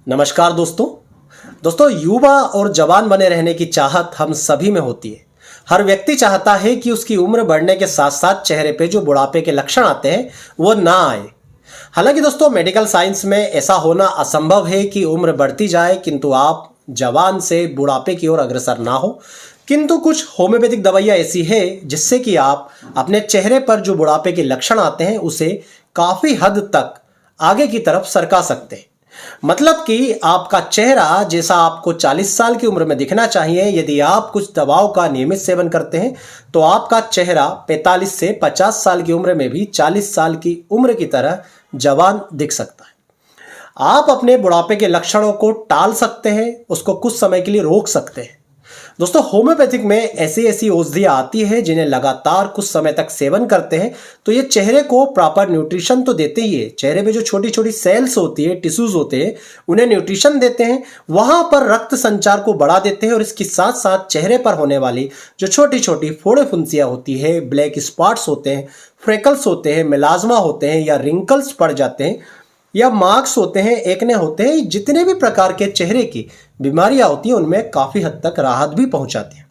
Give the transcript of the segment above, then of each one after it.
नमस्कार दोस्तों युवा और जवान बने रहने की चाहत हम सभी में होती है। हर व्यक्ति चाहता है कि उसकी उम्र बढ़ने के साथ साथ चेहरे पे जो बुढ़ापे के लक्षण आते हैं वो ना आए। हालांकि दोस्तों मेडिकल साइंस में ऐसा होना असंभव है कि उम्र बढ़ती जाए किंतु आप जवान से बुढ़ापे की ओर अग्रसर ना हो। किंतु कुछ होम्योपैथिक दवाइयाँ ऐसी है जिससे कि आप अपने चेहरे पर जो बुढ़ापे के लक्षण आते हैं उसे काफी हद तक आगे की तरफ सरका सकते हैं। मतलब कि आपका चेहरा जैसा आपको 40 साल की उम्र में दिखना चाहिए, यदि आप कुछ दवाओं का नियमित सेवन करते हैं तो आपका चेहरा 45 से 50 साल की उम्र में भी 40 साल की उम्र की तरह जवान दिख सकता है। आप अपने बुढ़ापे के लक्षणों को टाल सकते हैं, उसको कुछ समय के लिए रोक सकते हैं। दोस्तों होम्योपैथिक में ऐसी ऐसी औषधियाँ आती है जिन्हें लगातार कुछ समय तक सेवन करते हैं तो ये चेहरे को प्रॉपर न्यूट्रिशन तो देते ही है। चेहरे पे जो छोटी छोटी सेल्स होती है, टिश्यूज होते हैं, उन्हें न्यूट्रिशन देते हैं, वहां पर रक्त संचार को बढ़ा देते हैं और इसके साथ साथ चेहरे पर होने वाली जो छोटी छोटी फोड़े फुंसियाँ होती है, ब्लैक स्पॉट्स होते हैं, फ्रेकल्स होते हैं, मेलाज्मा होते हैं या रिंकल्स पड़ जाते हैं या मार्क्स होते हैं, एक्ने होते हैं, जितने भी प्रकार के चेहरे की बीमारियां होती हैं उनमें काफी हद तक राहत भी पहुंचाती है।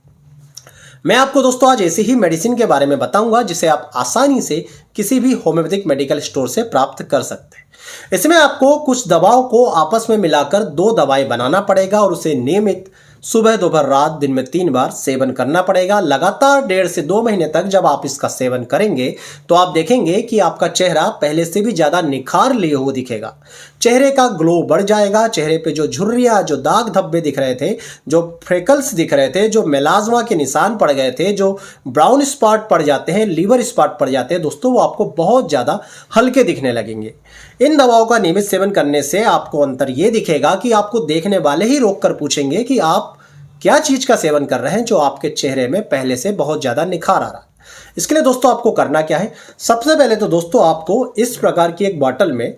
मैं आपको दोस्तों आज ऐसी ही मेडिसिन के बारे में बताऊंगा जिसे आप आसानी से किसी भी होम्योपैथिक मेडिकल स्टोर से प्राप्त कर सकते हैं। इसमें आपको कुछ दवाओं को आपस में मिलाकर 2 दवाएं बनाना पड़ेगा और उसे नियमित सुबह दोपहर रात दिन में 3 बार सेवन करना पड़ेगा। लगातार 1.5 से 2 महीने तक जब आप इसका सेवन करेंगे तो आप देखेंगे कि आपका चेहरा पहले से भी ज्यादा निखार लिए हुए दिखेगा। चेहरे का ग्लो बढ़ जाएगा। चेहरे पे जो झुर्रियां, जो दाग धब्बे दिख रहे थे, जो फ्रेकल्स दिख रहे थे, जो मेलाज्मा के निशान पड़ गए थे, जो ब्राउन स्पॉट पड़ जाते हैं, लीवर स्पॉट पड़ जाते हैं दोस्तों, वो आपको बहुत ज्यादा हल्के दिखने लगेंगे। इन दवाओं का नियमित सेवन करने से आपको अंतर ये दिखेगा कि आपको देखने वाले ही रोक कर पूछेंगे कि आप क्या चीज का सेवन कर रहे हैं जो आपके चेहरे में पहले से बहुत ज्यादा निखार आ रहा है। इसके लिए दोस्तों आपको करना क्या है, सबसे पहले तो दोस्तों आपको इस प्रकार की एक बॉटल में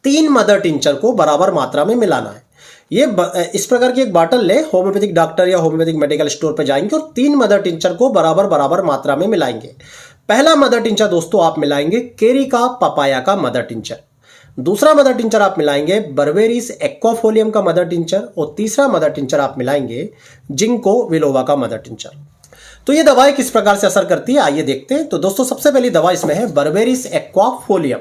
3 मदर टिंचर को बराबर मात्रा में मिलाना है। इस प्रकार की एक बॉटल ले, होम्योपैथिक डॉक्टर या होम्योपैथिक मेडिकल स्टोर पर जाएंगे और 3 मदर टिंचर को बराबर मात्रा में मिलाएंगे। पहला मदर टिंचर दोस्तों आप मिलाएंगे केरी का पपाया का मदर टिंचर। दूसरा मदर टिंचर आप मिलाएंगे बर्बेरिस एक्वाफोलियम का मदर टिंचर और तीसरा मदर टिंचर आप मिलाएंगे जिंको बिलोवा का मदर टिंचर। तो ये दवाएं किस प्रकार से असर करती है आइए देखते हैं। तो दोस्तों सबसे पहली दवा इसमें है बर्बेरिस एक्वाफोलियम।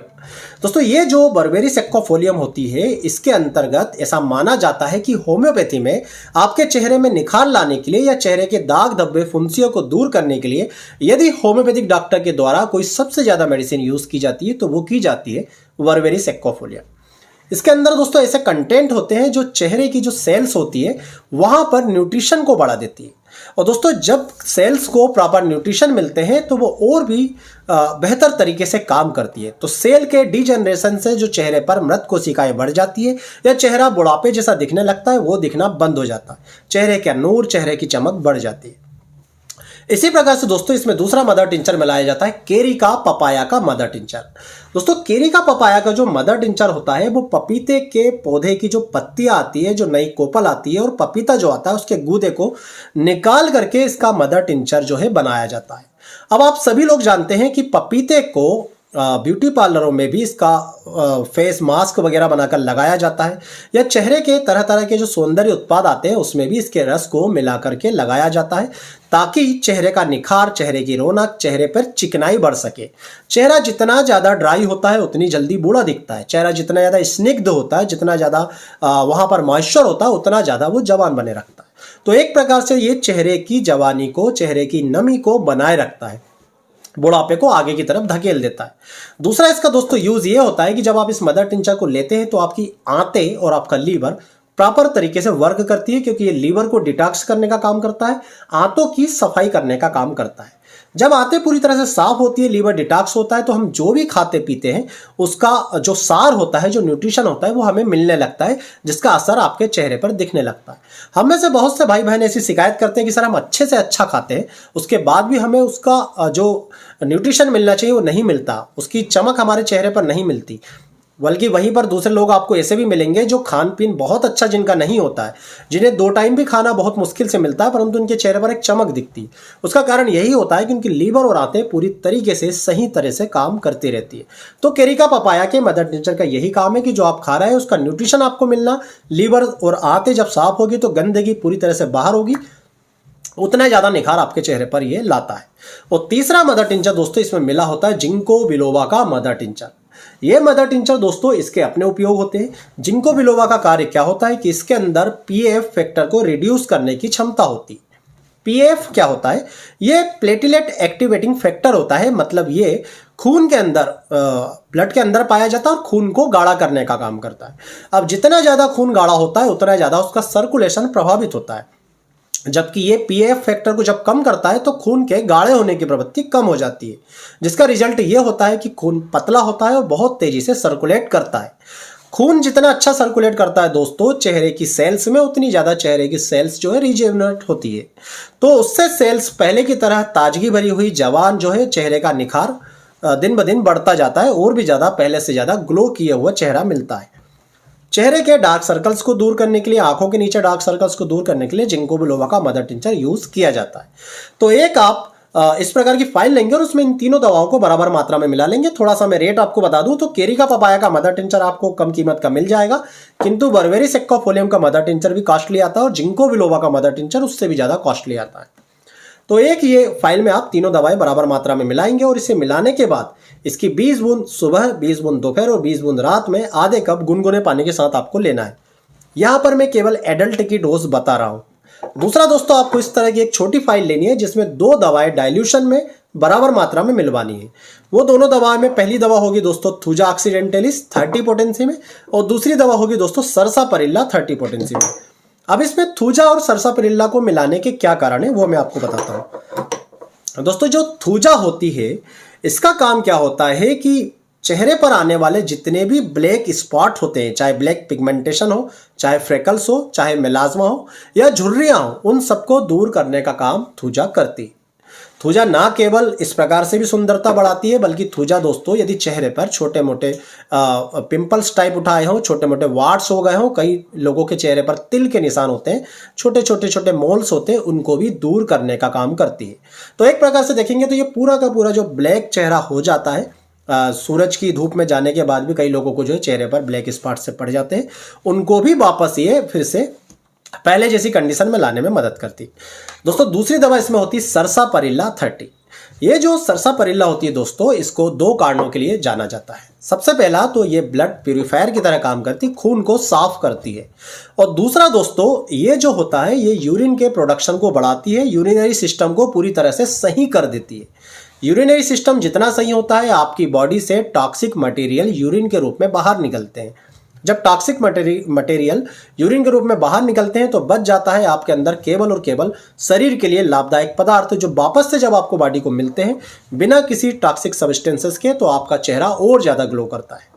दोस्तों ये जो बर्बेरिस एक्वाफोलियम होती है इसके अंतर्गत ऐसा माना जाता है कि होम्योपैथी में आपके चेहरे में निखार लाने के लिए या चेहरे के दाग धब्बे फुंसियों को दूर करने के लिए यदि होम्योपैथिक डॉक्टर के द्वारा कोई सबसे ज्यादा मेडिसिन यूज की जाती है तो वो की जाती है बर्बेरिस एक्वाफोलियम। इसके अंदर दोस्तों ऐसे कंटेंट होते हैं जो चेहरे की जो सेल्स होती है वहां पर न्यूट्रिशन को बढ़ा देती है। और दोस्तों जब सेल्स को प्रॉपर न्यूट्रिशन मिलते हैं तो वो और भी बेहतर तरीके से काम करती है। तो सेल के डीजनरेशन से जो चेहरे पर मृत कोशिकाएं बढ़ जाती है या चेहरा बुढ़ापे जैसा दिखने लगता है वो दिखना बंद हो जाता है, चेहरे का नूर, चेहरे की चमक बढ़ जाती है। इसी प्रकार से दोस्तों इसमें दूसरा मदर टिंचर मिलाया जाता है केरी का पपाया का मदर टिंचर। दोस्तों केरी का पपाया का जो मदर टिंचर होता है वो पपीते के पौधे की जो पत्तियां आती है, जो नई कोपल आती है और पपीता जो आता है उसके गूदे को निकाल करके इसका मदर टिंचर जो है बनाया जाता है। अब आप सभी लोग जानते हैं कि पपीते को ब्यूटी पार्लरों में भी इसका फेस मास्क वगैरह बनाकर लगाया जाता है या चेहरे के तरह तरह के जो सौंदर्य उत्पाद आते हैं उसमें भी इसके रस को मिला करके लगाया जाता है ताकि चेहरे का निखार, चेहरे की रौनक, चेहरे पर चिकनाई बढ़ सके। चेहरा जितना ज़्यादा ड्राई होता है उतनी जल्दी बूढ़ा दिखता है। चेहरा जितना ज़्यादा स्निग्ध होता है, जितना ज़्यादा वहाँ पर मॉइस्चर होता है उतना ज़्यादा वो जवान बने रखता है। तो एक प्रकार से ये चेहरे की जवानी को, चेहरे की नमी को बनाए रखता है, बुढ़ापे को आगे की तरफ धकेल देता है। दूसरा इसका दोस्तों यूज ये होता है कि जब आप इस मदर टिंचर को लेते हैं तो आपकी आंतें और आपका लीवर प्रॉपर तरीके से वर्क करती है क्योंकि ये लीवर को डिटॉक्स करने का काम करता है, आंतों की सफाई करने का काम करता है। जब आंतें पूरी तरह से साफ होती है, लीवर डिटॉक्स होता है तो हम जो भी खाते पीते हैं उसका जो सार होता है, जो न्यूट्रिशन होता है वो हमें मिलने लगता है जिसका असर आपके चेहरे पर दिखने लगता है। हम में से बहुत से भाई बहन ऐसी शिकायत करते हैं कि सर हम अच्छे से अच्छा खाते हैं उसके बाद भी हमें उसका जो न्यूट्रिशन मिलना चाहिए वो नहीं मिलता, उसकी चमक हमारे चेहरे पर नहीं मिलती। बल्कि वहीं पर दूसरे लोग आपको ऐसे भी मिलेंगे जो खान पीन बहुत अच्छा जिनका नहीं होता है, जिन्हें 2 टाइम भी खाना बहुत मुश्किल से मिलता है, परंतु उनके चेहरे पर एक चमक दिखती है। उसका कारण यही होता है कि उनकी लीवर और आंतें पूरी तरीके से सही तरह से काम करती रहती है। तो केरिका पपाया के मदर टिंचर का यही काम है कि जो आप खा रहे हैं उसका न्यूट्रिशन आपको मिलना, लीवर और आंतें जब साफ होगी तो गंदगी पूरी तरह से बाहर होगी, उतना ज़्यादा निखार आपके चेहरे पर ये लाता है। और तीसरा मदर टिंचर दोस्तों इसमें मिला होता है जिंको बिलोबा का मदर टिंचर। ये मदर टिंचर दोस्तों इसके अपने उपयोग होते हैं। जिंको बिलोबा का कार्य क्या होता है कि इसके अंदर पीएफ फैक्टर को रिड्यूस करने की क्षमता होती है। पीएफ क्या होता है? ये प्लेटलेट एक्टिवेटिंग फैक्टर होता है, मतलब ये खून के अंदर ब्लड के अंदर पाया जाता है और खून को गाढ़ा करने का काम करता है। अब जितना ज़्यादा खून गाढ़ा होता है उतना ज़्यादा उसका सर्कुलेशन प्रभावित होता है, जबकि ये पीएफ फैक्टर को जब कम करता है तो खून के गाढ़े होने की प्रवृत्ति कम हो जाती है, जिसका रिजल्ट ये होता है कि खून पतला होता है और बहुत तेजी से सर्कुलेट करता है। खून जितना अच्छा सर्कुलेट करता है दोस्तों चेहरे की सेल्स में, उतनी ज़्यादा चेहरे की सेल्स जो है रिजेनरेट होती है। तो उससे सेल्स पहले की तरह ताजगी भरी हुई जवान जो है चेहरे का निखार दिन ब दिन बढ़ता जाता है और भी ज़्यादा पहले से ज़्यादा ग्लो किया हुआ चेहरा मिलता है। चेहरे के डार्क सर्कल्स को दूर करने के लिए, आंखों के नीचे डार्क सर्कल्स को दूर करने के लिए जिंको बिलोबा का मदर टिंचर यूज किया जाता है। तो एक आप इस प्रकार की फाइल लेंगे और उसमें इन तीनों दवाओं को बराबर मात्रा में मिला लेंगे। थोड़ा सा मैं रेट आपको बता दूं तो केरिका पपाया का मदर टिंचर आपको कम कीमत का मिल जाएगा, किंतु बर्बेरी सेक्वाफोलियम का मदर टिंचर भी कॉस्टली आता है और जिंको बिलोबा का मदर टिंचर उससे भी ज़्यादा कॉस्टली आता है। तो एक ये फाइल में आप तीनों दवाएं बराबर मात्रा में मिलाएंगे और इसे मिलाने के बाद इसकी 20 बूंद सुबह, 20 बूंद दोपहर और 20 बूंद रात में आधे कप गुनगुने पानी के साथ आपको लेना है। यहाँ पर मैं केवल एडल्ट की डोज बता रहा हूँ। दूसरा दोस्तों आपको इस तरह की एक छोटी फाइल लेनी है जिसमें 2 दवाएं डाइल्यूशन में बराबर मात्रा में मिलवानी है। वो दोनों दवाएं में पहली दवा होगी दोस्तों थूजा ऑक्सीडेंटलिस 30 पोटेंसी में और दूसरी दवा होगी दोस्तों सरसापिरिल्ला 30 पोटेंसी में। अब इसमें थूजा और सरसापिरिल्ला को मिलाने के क्या कारण है वो मैं आपको बताता हूँ। दोस्तों जो थूजा होती है इसका काम क्या होता है कि चेहरे पर आने वाले जितने भी ब्लैक स्पॉट होते हैं, चाहे ब्लैक पिगमेंटेशन हो, चाहे फ्रेकल्स हो, चाहे मेलाज्मा हो या झुर्रियां हो, उन सबको दूर करने का काम थूजा करती है। थूजा ना केवल इस प्रकार से भी सुंदरता बढ़ाती है, बल्कि थूजा दोस्तों यदि चेहरे पर छोटे मोटे पिंपल्स टाइप उठाए हों, छोटे मोटे वार्ड्स हो गए हों, कई लोगों के चेहरे पर तिल के निशान होते हैं, छोटे मोल्स होते हैं, उनको भी दूर करने का काम करती है। तो एक प्रकार से देखेंगे तो ये पूरा का पूरा जो ब्लैक चेहरा हो जाता है, सूरज की धूप में जाने के बाद भी कई लोगों को जो है चेहरे पर ब्लैक स्पॉट से पड़ जाते हैं, उनको भी वापस ये फिर से पहले जैसी कंडीशन में लाने में मदद करती। दोस्तों दूसरी दवा इसमें होती है सरसापिरिल्ला 30। ये जो सरसापिरिल्ला होती है दोस्तों, इसको 2 कारणों के लिए जाना जाता है। सबसे पहला तो ये ब्लड प्यूरिफायर की तरह काम करती, खून को साफ करती है। और दूसरा दोस्तों ये जो होता है ये यूरिन के प्रोडक्शन को बढ़ाती है, यूरिनरी सिस्टम को पूरी तरह से सही कर देती है। यूरिनरी सिस्टम जितना सही होता है आपकी बॉडी से टॉक्सिक मटेरियल यूरिन के रूप में बाहर निकलते हैं। जब टॉक्सिक मटेरियल यूरिन के रूप में बाहर निकलते हैं तो बच जाता है आपके अंदर केवल और केवल शरीर के लिए लाभदायक पदार्थ, जो वापस से जब आपको बॉडी को मिलते हैं बिना किसी टॉक्सिक सब्सटेंसेस के, तो आपका चेहरा और ज़्यादा ग्लो करता है।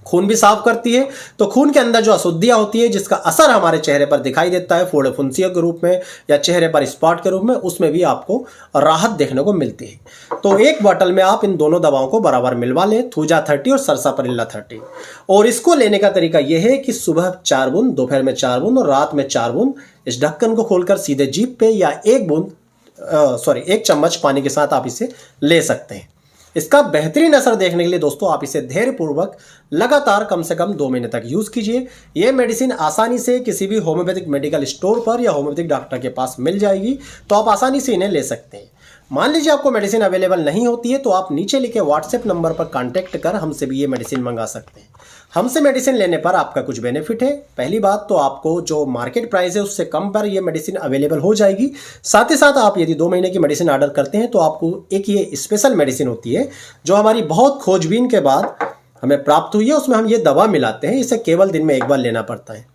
खून भी साफ करती है, तो खून के अंदर जो अशुद्धियां होती है जिसका असर हमारे चेहरे पर दिखाई देता है फोड़े फुंसियों के रूप में या चेहरे पर स्पॉट के रूप में, उसमें भी आपको राहत देखने को मिलती है। तो एक बॉटल में आप इन दोनों दवाओं को बराबर मिलवा लें, थूजा 30 और सरसापिरिल्ला 30। और इसको लेने का तरीका यह है कि सुबह 4 बूंद, दोपहर में 4 बूंद और रात में 4 बूंद इस ढक्कन को खोलकर सीधे जीभ पे या 1 चम्मच पानी के साथ आप इसे ले सकते हैं। इसका बेहतरीन असर देखने के लिए दोस्तों आप इसे धैर्यपूर्वक लगातार कम से कम 2 महीने तक यूज कीजिए। यह मेडिसिन आसानी से किसी भी होम्योपैथिक मेडिकल स्टोर पर या होम्योपैथिक डॉक्टर के पास मिल जाएगी, तो आप आसानी से इन्हें ले सकते हैं। मान लीजिए आपको मेडिसिन अवेलेबल नहीं होती है तो आप नीचे लिखे व्हाट्सएप नंबर पर कांटेक्ट कर हमसे भी ये मेडिसिन मंगा सकते हैं। हमसे मेडिसिन लेने पर आपका कुछ बेनिफिट है। पहली बात तो आपको जो मार्केट प्राइस है उससे कम पर ये मेडिसिन अवेलेबल हो जाएगी। साथ ही साथ आप यदि 2 महीने की मेडिसिन ऑर्डर करते हैं तो आपको एक ये स्पेशल मेडिसिन होती है जो हमारी बहुत खोजबीन के बाद हमें प्राप्त हुई है, उसमें हम ये दवा मिलाते हैं। इसे केवल दिन में 1 बार लेना पड़ता है।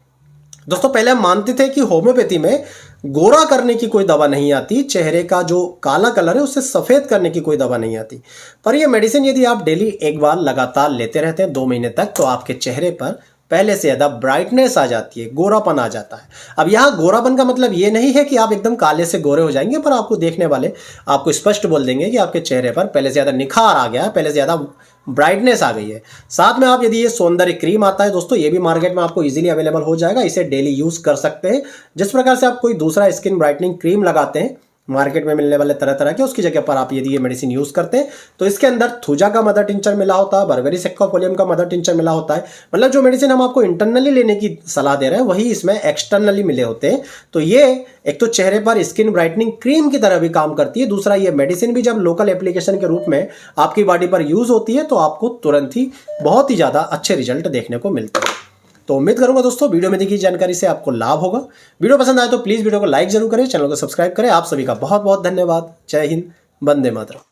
दोस्तों पहले हम मानते थे कि होम्योपैथी में गोरा करने की कोई दवा नहीं आती, चेहरे का जो काला कलर है उससे सफ़ेद करने की कोई दवा नहीं आती, पर यह मेडिसिन यदि आप डेली 1 बार लगातार लेते रहते हैं 2 महीने तक, तो आपके चेहरे पर पहले से ज़्यादा ब्राइटनेस आ जाती है, गोरापन आ जाता है। अब यहाँ गोरापन का मतलब ये नहीं है कि आप एकदम काले से गोरे हो जाएंगे, पर आपको देखने वाले आपको स्पष्ट बोल देंगे कि आपके चेहरे पर पहले से ज़्यादा निखार आ गया है, पहले से ज़्यादा ब्राइटनेस आ गई है। साथ में आप यदि ये सौंदर्य क्रीम आता है दोस्तों, ये भी मार्केट में आपको इजीली अवेलेबल हो जाएगा, इसे डेली यूज़ कर सकते हैं। जिस प्रकार से आप कोई दूसरा स्किन ब्राइटनिंग क्रीम लगाते हैं मार्केट में मिलने वाले तरह तरह के, उसकी जगह पर आप यदि ये मेडिसिन यूज करते हैं तो इसके अंदर थूजा का मदर टिंचर मिला होता है, बर्बेरी सेक्वाफोलियम का मदर टिंचर मिला होता है। मतलब जो मेडिसिन हम आपको इंटरनली लेने की सलाह दे रहे हैं वही इसमें एक्सटर्नली मिले होते हैं। तो ये एक तो चेहरे पर स्किन ब्राइटनिंग क्रीम की तरह भी काम करती है, दूसरा ये मेडिसिन भी जब लोकल एप्लीकेशन के रूप में आपकी बॉडी पर यूज होती है तो आपको तुरंत ही बहुत ही ज्यादा अच्छे रिजल्ट देखने को मिलते हैं। तो उम्मीद करूंगा दोस्तों वीडियो में दी गई जानकारी से आपको लाभ होगा। वीडियो पसंद आए तो प्लीज़ वीडियो को लाइक जरूर करें, चैनल को सब्सक्राइब करें। आप सभी का बहुत बहुत धन्यवाद। जय हिंद, वंदे मातरम।